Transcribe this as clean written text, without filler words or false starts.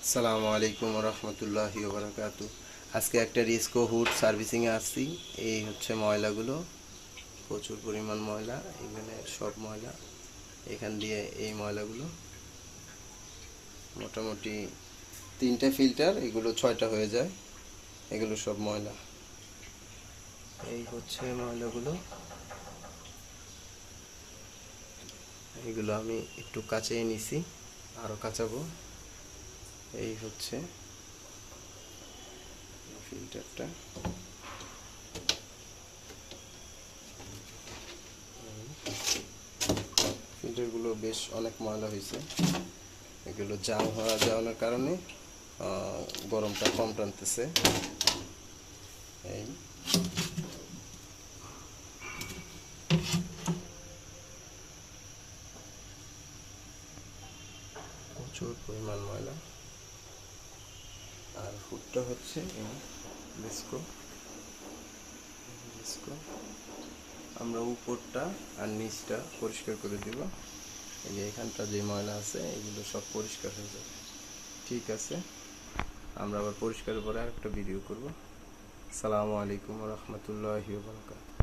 আসসালামু আলাইকুম রহমতুল্লাহি ওবরাকাতু। আজকে একটা রিস্কো হুড সার্ভিসিংয়ে আসছি। এই হচ্ছে ময়লাগুলো, প্রচুর পরিমাণ ময়লা, এখানে সব ময়লা এখান দিয়ে এই ময়লাগুলো মোটামুটি 3টে ফিল্টার, এগুলো 6টা হয়ে যায়, এগুলো সব ময়লা। এই হচ্ছে ময়লাগুলো, এগুলো আমি একটু কাচিয়ে নিছি, আরও কাচাবো। এই হচ্ছে ফিল্টারটা, ফিল্টারগুলো বেশ অনেক ময়লা হয়েছে, এগুলো জাম হওয়া যাওয়ার কারণে গরমটা কম টানতেছে। এই প্রচুর পরিমাণ ময়লা। আর হুডটা হচ্ছে ডিস্কো ডিস্কো আমরা উপরটা আর নিচটা পরিষ্কার করে দিব। এই যে এখানটা যে ময়লা আছে এগুলো সব পরিষ্কার হয়ে যাবে। ঠিক আছে, আমরা আবার পরিষ্কারের পরে আরেকটা ভিডিও করব। আসসালামু আলাইকুম রহমতুল্লাহি ওয়া বারাকাতুহু।